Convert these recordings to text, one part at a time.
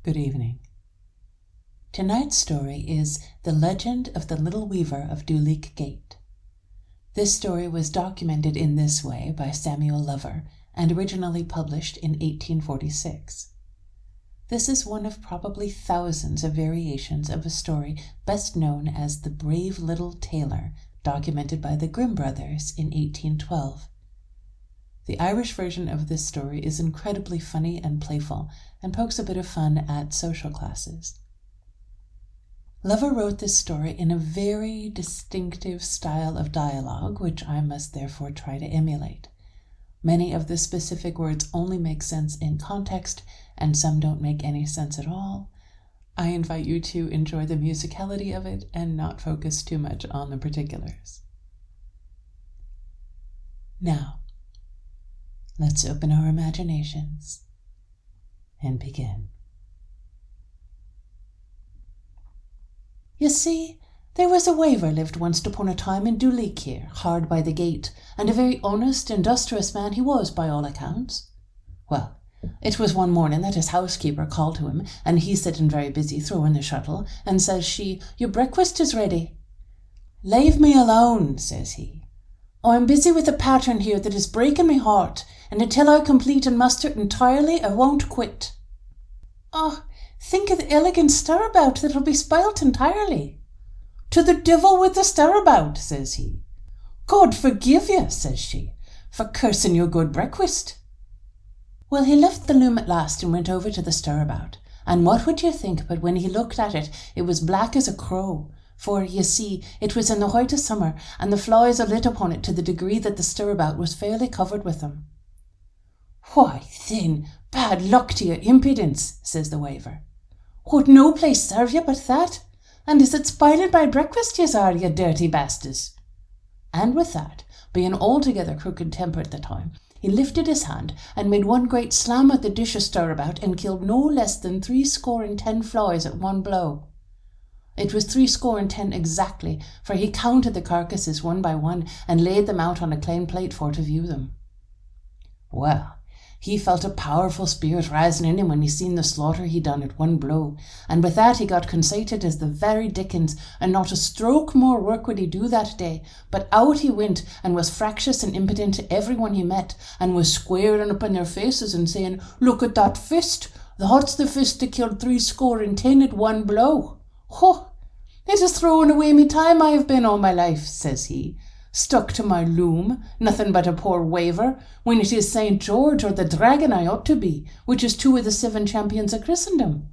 Good evening. Tonight's story is The Legend of the Little Weaver of Duleek Gate. This story was documented in this way by Samuel Lover and originally published in 1846. This is one of probably thousands of variations of a story best known as The Brave Little Tailor, documented by the Grimm brothers in 1812. The Irish version of this story is incredibly funny and playful and pokes a bit of fun at social classes. Lover wrote this story in a very distinctive style of dialogue, which I must therefore try to emulate. Many of the specific words only make sense in context, and some don't make any sense at all. I invite you to enjoy the musicality of it and not focus too much on the particulars. Now, let's open our imaginations and begin. You see, there was a waver lived once upon a time in Duleek here, hard by the gate, and a very honest, industrious man he was by all accounts. Well, it was one morning that his housekeeper called to him, and he sitting very busy throwing the shuttle, and says she, "Your breakfast is ready." "Leave me alone," says he. "I'm busy with a pattern here that is breaking my heart, and until I complete and master it entirely, I won't quit." "Oh, think of the elegant stirabout that'll be spoilt entirely." "To the devil with the stirabout," says he. "God forgive you," says she, "for cursing your good breakfast." Well, he left the loom at last and went over to the stirabout, and what would you think, but when he looked at it, it was black as a crow, for, you see, it was in the height of summer, and the flies are lit upon it to the degree that the stirabout was fairly covered with them. "Why, then, bad luck to your impudence," says the waver. "Would no place serve you but that? And is it spoiling my breakfast yez are, you dirty bastards?" And with that, being altogether crooked-tempered at the time, he lifted his hand and made one great slam at the dish of stirabout and killed no less than 70 flies at one blow. It was 70 exactly, for he counted the carcasses one by one and laid them out on a clay plate for to view them. Well, he felt a powerful spirit rising in him when he seen the slaughter he done at one blow, and with that he got conceited as the very dickens, and not a stroke more work would he do that day, but out he went, and was fractious and impotent to every one he met, and was squaring up in their faces and saying, "Look at that fist, that's the fist that killed 70 at one blow. Ho! It is throwing away me time I have been all my life," says he, "stuck to my loom, nothing but a poor waver, when it is St. George or the Dragon I ought to be, which is 2 of the 7 champions of Christendom.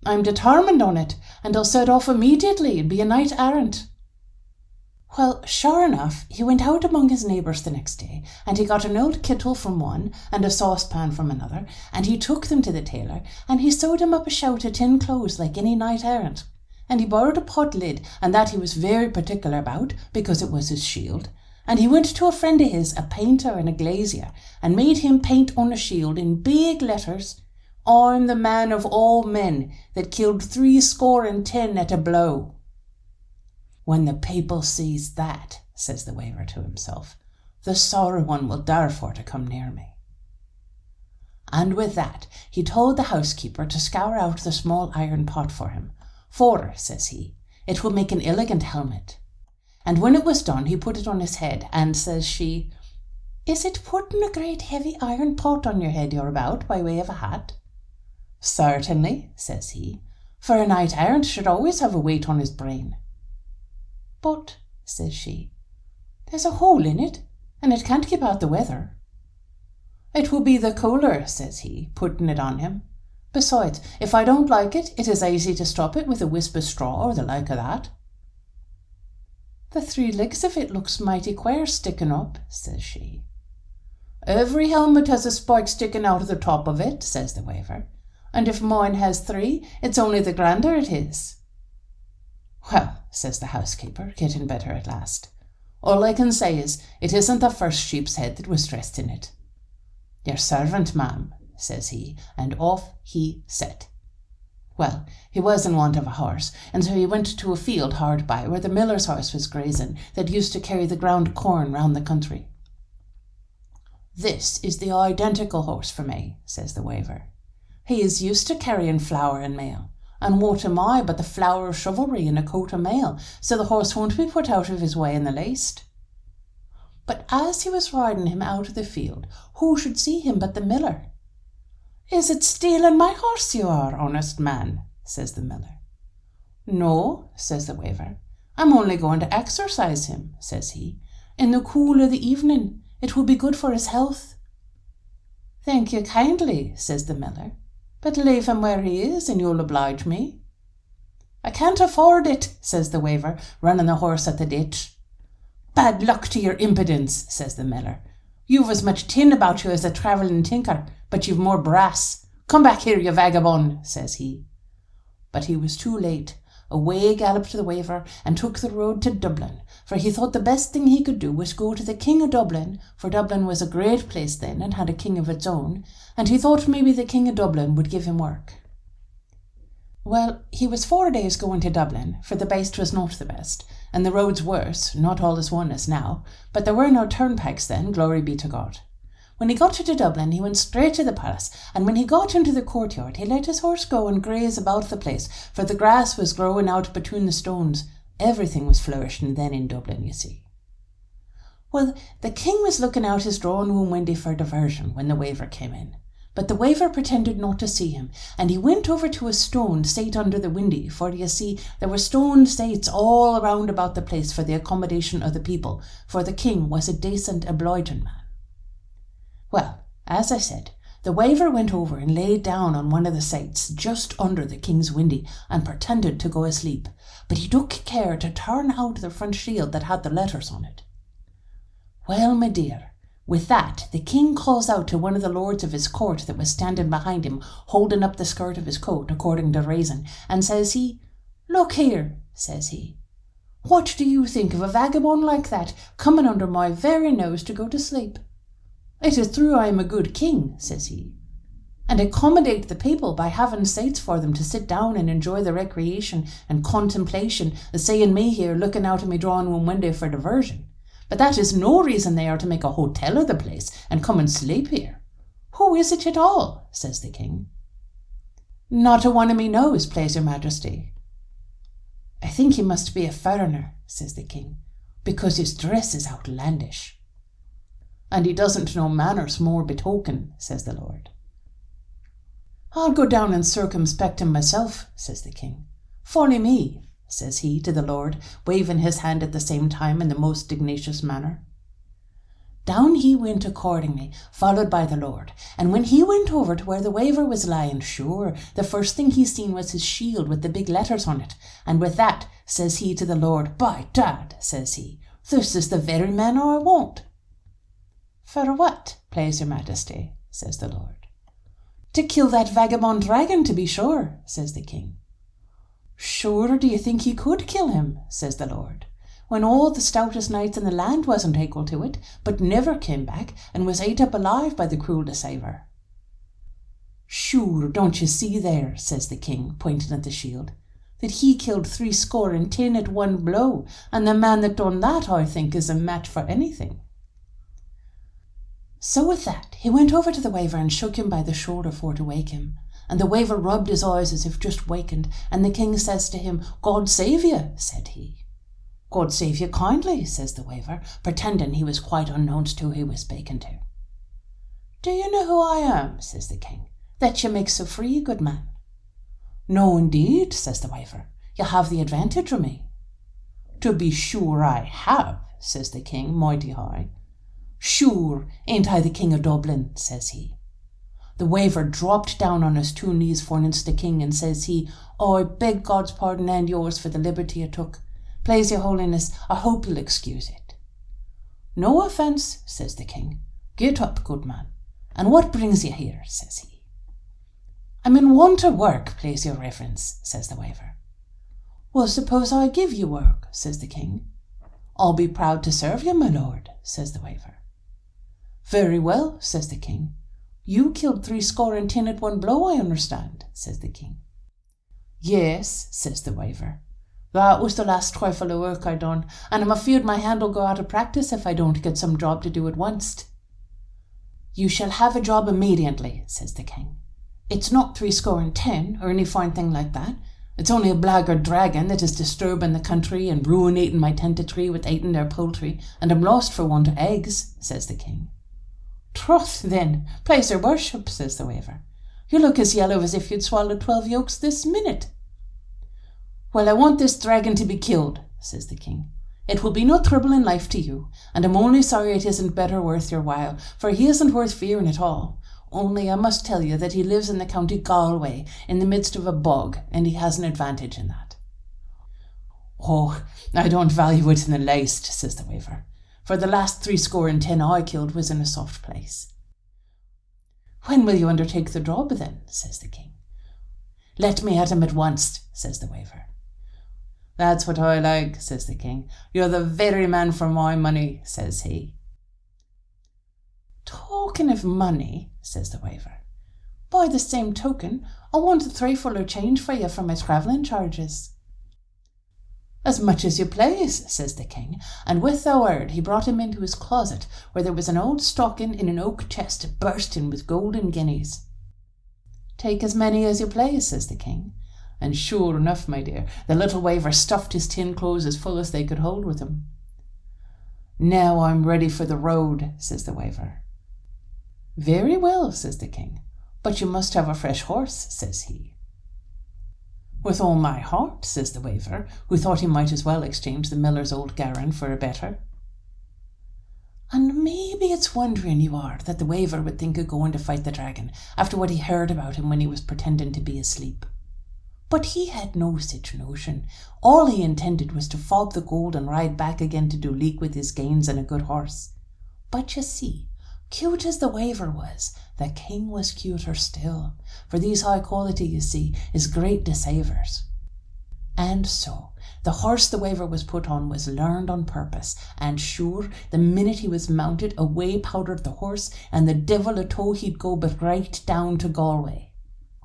I'm determined on it, and I'll set off immediately and be a knight errant." Well, sure enough, he went out among his neighbours the next day, and he got an old kittle from one, and a saucepan from another, and he took them to the tailor, and he sewed him up a shout of tin clothes like any knight errant. And he borrowed a pot lid, and that he was very particular about, because it was his shield. And he went to a friend of his, a painter and a glazier, and made him paint on a shield in big letters, "I'm the man of all men that killed 70 at a blow." When the people sees that, says the waver to himself, the sorry one will dare for to come near me. And with that he told the housekeeper to scour out the small iron pot for him. "For," says he, "it will make an elegant helmet." And when it was done, he put it on his head, and says she, "Is it putting a great heavy iron pot on your head you're about by way of a hat?" "Certainly," says he, "for a knight errant should always have a weight on his brain." "But," says she, "there's a hole in it, and it can't keep out the weather." "It will be the cooler," says he, putting it on him. "Besides, if I don't like it, it is easy to stop it with a wisp of straw or the like of that." "The 3 legs of it looks mighty queer sticking up," says she. "Every helmet has a spike sticking out of the top of it," says the waver, "and if mine has 3, it's only the grander it is." "Well," says the housekeeper, getting better at last, "all I can say is, it isn't the first sheep's head that was dressed in it." "Your servant, ma'am," says he, and off he set. Well, he was in want of a horse, and so he went to a field hard by where the miller's horse was grazing that used to carry the ground corn round the country. "This is the identical horse for me," says the waver. He is used to carrying flour and mail, and what am I but the flower of chivalry in a coat of mail, so the horse won't be put out of his way in the least. But as he was riding him out of the field, who should see him but the miller? Is it stealing my horse you are, honest man? Says the miller. No, says the waver. I'm only going to exercise him, says he. In the cool of the evening, it will be good for his health. Thank you kindly, says the miller, but leave him where he is and you'll oblige me. I can't afford it, says the waver, running the horse at the ditch. Bad luck to your impudence, says the miller. You've as much tin about you as a travelling tinker, but you've more brass. Come back here, you vagabond, says he. But he was too late. Away galloped the waver and took the road to Dublin, for he thought the best thing he could do was go to the King of Dublin, for Dublin was a great place then and had a king of its own, and he thought maybe the King of Dublin would give him work. Well, he was 4 days going to Dublin, for the baste was not the best, and the roads worse, not all as one as now, but there were no turnpikes then, glory be to God. When he got to Dublin, he went straight to the palace, and when he got into the courtyard, he let his horse go and graze about the place, for the grass was growing out between the stones. Everything was flourishing then in Dublin, you see. Well, the king was looking out his drawing-room window for diversion when the waver came in. But the waver pretended not to see him, and he went over to a stone sate under the window, for you see there were stone sates all around about the place for the accommodation of the people, for the king was a decent, obliging man. Well, as I said, the waver went over and lay down on one of the sates just under the king's window and pretended to go asleep, but he took care to turn out the front shield that had the letters on it. Well, my dear, with that the king calls out to one of the lords of his court that was standing behind him, holding up the skirt of his coat according to reason, and says he, "Look here," says he, "what do you think of a vagabond like that coming under my very nose to go to sleep? It is true I am a good king," says he, "and accommodate the people by having sates for them to sit down and enjoy the recreation and contemplation of seeing me here looking out of my drawing-room window for diversion. But that is no reason they are to make a hotel of the place and come and sleep here. Who is it at all?" says the king. "Not a one of me knows, please your majesty." "I think he must be a foreigner," says the king, "because his dress is outlandish." "And he doesn't know manners more betoken," says the lord. "I'll go down and circumspect him myself," says the king. "Follow me," says he to the lord, waving his hand at the same time in the most dignifious manner. Down he went accordingly, followed by the lord, and when he went over to where the waver was lying, sure, the first thing he seen was his shield with the big letters on it, and with that, says he to the lord, "By dad," says he, "this is the very man I want." "For what, please your majesty?" says the lord. "To kill that vagabond dragon, to be sure," says the king. "Sure, do you think he could kill him?" says the lord, "when all the stoutest knights in the land wasn't equal to it, but never came back, and was ate up alive by the cruel deceiver?" "Sure, don't you see there," says the king, pointing at the shield, "that he killed 70 at one blow, and the man that done that, I think, is a match for anything." So with that, he went over to the waver and shook him by the shoulder for to wake him. And the waver rubbed his eyes as if just wakened, and the king says to him, "God save you," said he. "God save you kindly," says the waver, pretending he was quite unknown to who he was speaking to. "Do you know who I am?" says the king, "that you make so free, good man?" "No, indeed," says the waver, "you have the advantage of me." "To be sure I have," says the king, mighty high. "Sure, ain't I the King of Dublin?" says he. The waver dropped down on his 2 knees forninst the king, and says he, "I beg God's pardon and yours for the liberty I took. Please your holiness, I hope you'll excuse it." "No offence," says the king. "Get up, good man. And what brings you here?" says he. "I'm in want of work, please your reverence," says the waver. "Well, suppose I give you work," says the king. "I'll be proud to serve you, my lord," says the waver. "Very well," says the king. "You killed 70 at one blow, I understand," says the king. "Yes," says the waver. "That was the last trifle of work I done, and I'm afeard my hand'll go out of practice if I don't get some job to do at once." "You shall have a job immediately," says the king. It's not 70 or any fine thing like that. It's only a blackguard dragon that is disturbing the country and ruinating my tenantry with eating their poultry, and I'm lost for want of eggs, says the king. Troth, then, place your worship, says the waver. You look as yellow as if you'd swallowed 12 yolks this minute. Well, I want this dragon to be killed, says the king. It will be no trouble in life to you, and I'm only sorry it isn't better worth your while, for he isn't worth fearing at all. Only I must tell you that he lives in the county Galway, in the midst of a bog, and he has an advantage in that. Oh, I don't value it in the least, says the waver, for the last 70 I killed was in a soft place. When will you undertake the job then, says the king. Let me at him at once, says the waver. That's what I like, says the king. You're the very man for my money, says he. Talking of money, says the waver, by the same token, I want a threefuller change for you for my travelling charges. As much as you please, says the king, and with the word he brought him into his closet, where there was an old stocking in an oak chest bursting with golden guineas. Take as many as you please, says the king, and sure enough, my dear, the little waver stuffed his tin clothes as full as they could hold with him. Now I'm ready for the road, says the waver. Very well, says the king, but you must have a fresh horse, says he. With all my heart, says the waver, who thought he might as well exchange the miller's old garron for a better. And maybe it's wondering you are that the waver would think of going to fight the dragon after what he heard about him when he was pretending to be asleep. But he had no such notion. All he intended was to fob the gold and ride back again to Duleek with his gains and a good horse. But you see, cute as the waver was, the king was cuter still, for these high quality, you see, is great deceivers. And so, the horse the waver was put on was learned on purpose, and sure, the minute he was mounted, away powdered the horse, and the devil a toe he'd go but right down to Galway.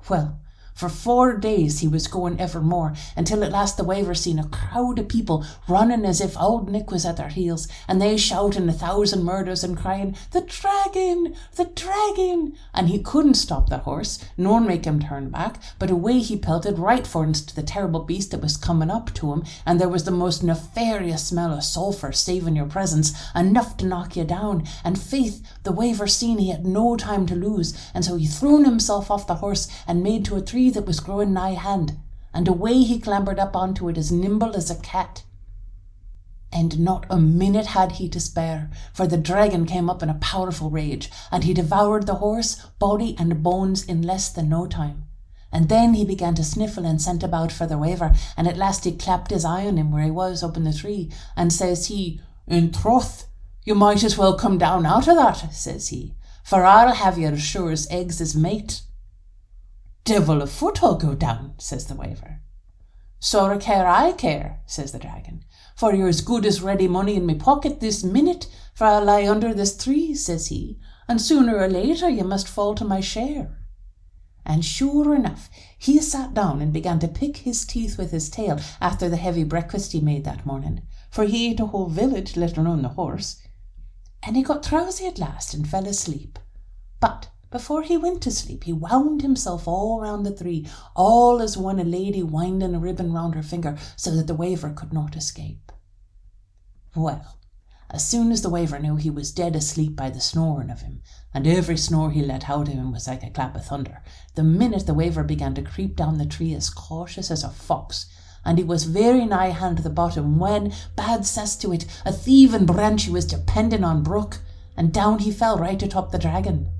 Well, for 4 days he was going evermore, until at last the waver seen a crowd of people running as if old Nick was at their heels, and they shouting 1,000 murders and crying, "The dragon! The dragon!" And he couldn't stop the horse, nor make him turn back, but away he pelted right forninst the terrible beast that was coming up to him, and there was the most nefarious smell of sulphur saving your presence, enough to knock you down, and faith, the waver seen he had no time to lose, and so he threw himself off the horse and made to a tree that was growing nigh hand, and away he clambered up onto it as nimble as a cat. And not a minute had he to spare, for the dragon came up in a powerful rage, and he devoured the horse, body and bones in less than no time. And then he began to sniffle and scent about for the waver, and at last he clapped his eye on him where he was up in the tree, and says he, "In troth, you might as well come down out of that," says he, "for I'll have you as sure as eggs is mate." "Devil a foot I'll go down," says the waver. "Sorra care I care," says the dragon, "for you're as good as ready money in me pocket this minute, for I'll lie under this tree," says he, "and sooner or later you must fall to my share." And sure enough, he sat down and began to pick his teeth with his tail after the heavy breakfast he made that morning, for he ate a whole village, let alone the horse. And he got drowsy at last and fell asleep. But before he went to sleep, he wound himself all round the tree, all as one a lady winding a ribbon round her finger, so that the waver could not escape. Well, as soon as the waver knew he was dead asleep by the snoring of him, and every snore he let out of him was like a clap of thunder, the minute the waver began to creep down the tree as cautious as a fox, and he was very nigh hand to the bottom when, bad cess to it, a thieving branch he was depending on broke, and down he fell right atop the dragon.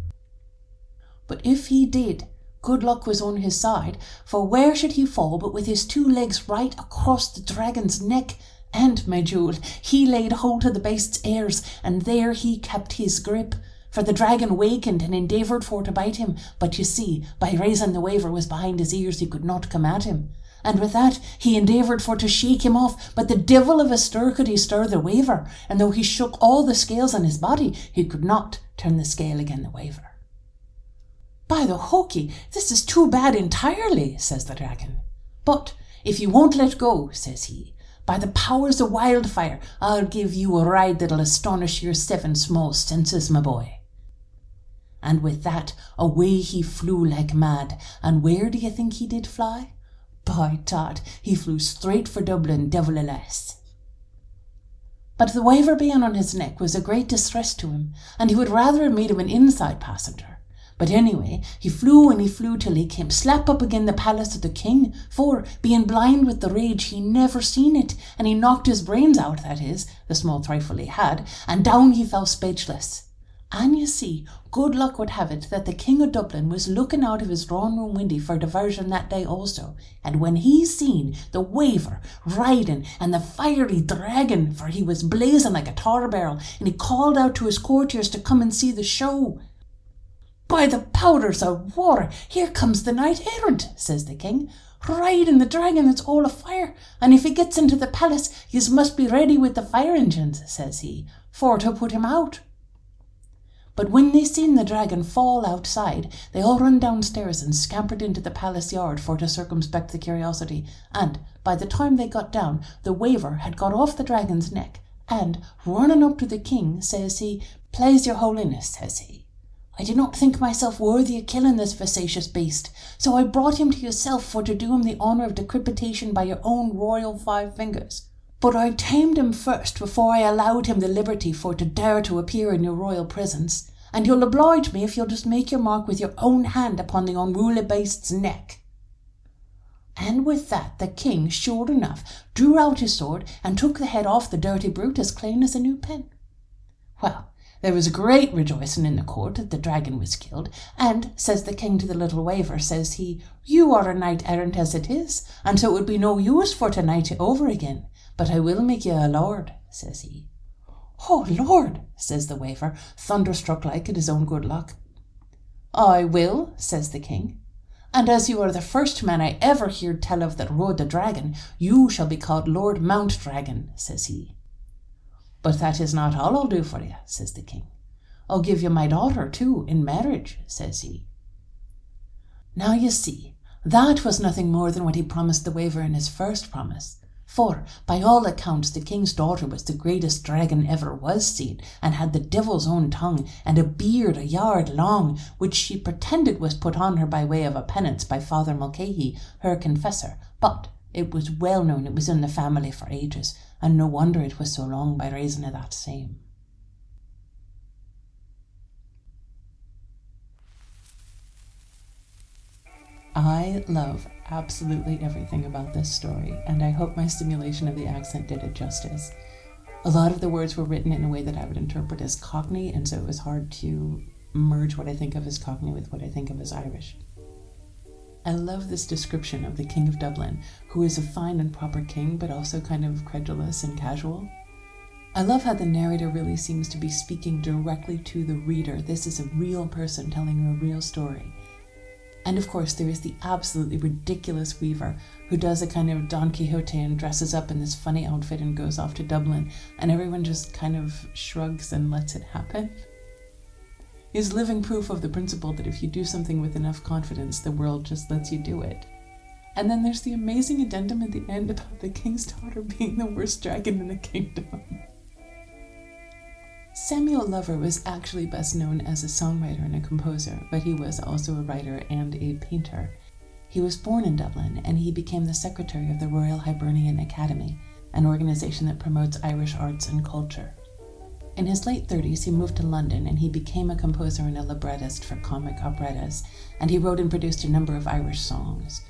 But if he did, good luck was on his side, for where should he fall but with his 2 legs right across the dragon's neck, and, my jewel, he laid hold of the beast's ears, and there he kept his grip, for the dragon wakened and endeavoured for to bite him, but you see, by raising the waver was behind his ears he could not come at him. And with that he endeavoured for to shake him off, but the devil of a stir could he stir the waver, and though he shook all the scales on his body, he could not turn the scale again the waver. "By the hokey, this is too bad entirely," says the dragon. "But if you won't let go," says he, "by the powers of wildfire, I'll give you a ride that'll astonish your 7 small senses, my boy." And with that, away he flew like mad. And where do you think he did fly? By Dad, he flew straight for Dublin, nevertheless. But the waver being on his neck was a great distress to him, and he would rather have made him an inside passenger. But anyway, he flew and he flew till he came slap up again the palace of the king, for, being blind with the rage, he never seen it, and he knocked his brains out, that is, the small trifle he had, and down he fell speechless. And you see, good luck would have it that the King of Dublin was looking out of his drawing room window for diversion that day also, and when he seen the waver riding and the fiery dragon, for he was blazing like a tar barrel, and he called out to his courtiers to come and see the show. "By the powders of war, here comes the knight-errant," says the king, "riding the dragon that's all afire, and if he gets into the palace, yous must be ready with the fire engines," says he, "for to put him out." But when they seen the dragon fall outside, they all run downstairs and scampered into the palace yard for to circumspect the curiosity, and by the time they got down, the waver had got off the dragon's neck, and, running up to the king, says he, "Please your holiness," says he, "I do not think myself worthy of killing this vexatious beast, so I brought him to yourself for to do him the honour of decapitation by your own royal 5 fingers. But I tamed him first before I allowed him the liberty for to dare to appear in your royal presence, and you'll oblige me if you'll just make your mark with your own hand upon the unruly beast's neck." And with that the king, sure enough, drew out his sword and took the head off the dirty brute as clean as a new pin. Well, there was great rejoicing in the court that the dragon was killed, and, says the king to the little waver, says he, "You are a knight-errant as it is, and so it would be no use for to knight you over again, but I will make you a lord," says he. "Oh, Lord," says the waver, thunderstruck like at his own good luck. "I will," says the king, "and as you are the first man I ever heard tell of that rode the dragon, you shall be called Lord Mountdragon," says he. "But that is not all I'll do for you," says the king. "I'll give you my daughter, too, in marriage," says he. Now you see, that was nothing more than what he promised the waver in his first promise. For, by all accounts, the king's daughter was the greatest dragon ever was seen, and had the devil's own tongue, and a beard a yard long, which she pretended was put on her by way of a penance by Father Mulcahy, her confessor. But it was well known it was in the family for ages, and no wonder it was so long by reason of that same. I love absolutely everything about this story, and I hope my stimulation of the accent did it justice. A lot of the words were written in a way that I would interpret as Cockney, and so it was hard to merge what I think of as Cockney with what I think of as Irish. I love this description of the King of Dublin, who is a fine and proper king, but also kind of credulous and casual. I love how the narrator really seems to be speaking directly to the reader. This is a real person telling you a real story. And of course, there is the absolutely ridiculous weaver who does a kind of Don Quixote and dresses up in this funny outfit and goes off to Dublin, and everyone just kind of shrugs and lets it happen. He's living proof of the principle that if you do something with enough confidence, the world just lets you do it. And then there's the amazing addendum at the end about the king's daughter being the worst dragon in the kingdom. Samuel Lover was actually best known as a songwriter and a composer, but he was also a writer and a painter. He was born in Dublin, and he became the secretary of the Royal Hibernian Academy, an organization that promotes Irish arts and culture. In his late 30s, he moved to London, and he became a composer and a librettist for comic operettas, and he wrote and produced a number of Irish songs.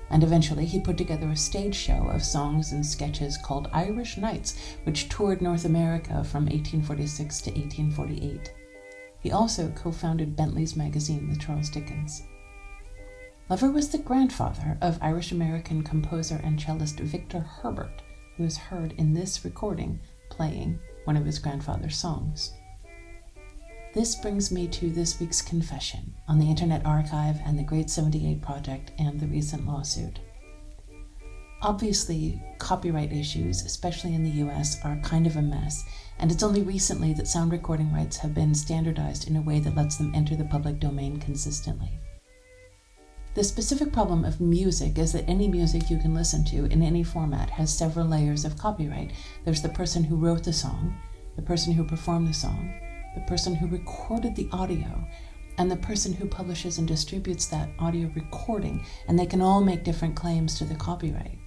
And eventually he put together a stage show of songs and sketches called Irish Nights, which toured North America from 1846 to 1848. He also co-founded Bentley's magazine with Charles Dickens. Lover was the grandfather of Irish-American composer and cellist Victor Herbert, who is heard in this recording playing one of his grandfather's songs. This brings me to this week's confession on the Internet Archive and the Great 78 Project and the recent lawsuit. Obviously, copyright issues, especially in the US, are kind of a mess, and it's only recently that sound recording rights have been standardized in a way that lets them enter the public domain consistently. The specific problem of music is that any music you can listen to in any format has several layers of copyright. There's the person who wrote the song, the person who performed the song, the person who recorded the audio, and the person who publishes and distributes that audio recording, and they can all make different claims to the copyright.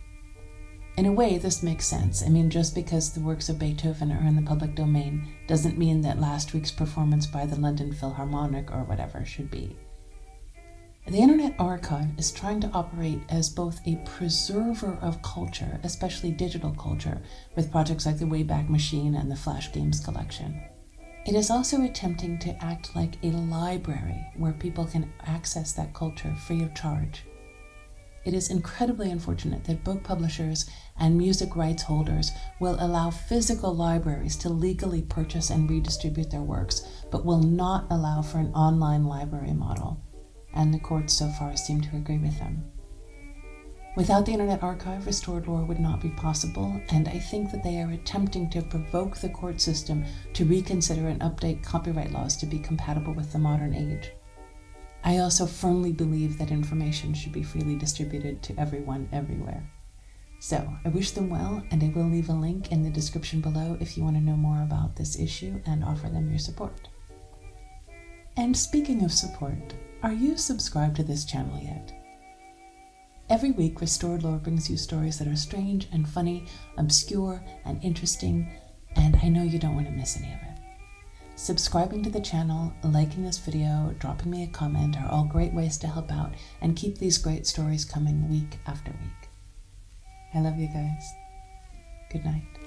In a way, this makes sense. I mean, just because the works of Beethoven are in the public domain doesn't mean that last week's performance by the London Philharmonic or whatever should be. The Internet Archive is trying to operate as both a preserver of culture, especially digital culture, with projects like the Wayback Machine and the Flash Games collection. It is also attempting to act like a library where people can access that culture free of charge. It is incredibly unfortunate that book publishers and music rights holders will allow physical libraries to legally purchase and redistribute their works, but will not allow for an online library model, and the courts so far seem to agree with them. Without the Internet Archive, restored lore would not be possible, and I think that they are attempting to provoke the court system to reconsider and update copyright laws to be compatible with the modern age. I also firmly believe that information should be freely distributed to everyone, everywhere. So, I wish them well, and I will leave a link in the description below if you want to know more about this issue and offer them your support. And speaking of support, are you subscribed to this channel yet? Every week, Restored Lore brings you stories that are strange and funny, obscure and interesting, and I know you don't want to miss any of it. Subscribing to the channel, liking this video, dropping me a comment are all great ways to help out and keep these great stories coming week after week. I love you guys. Good night.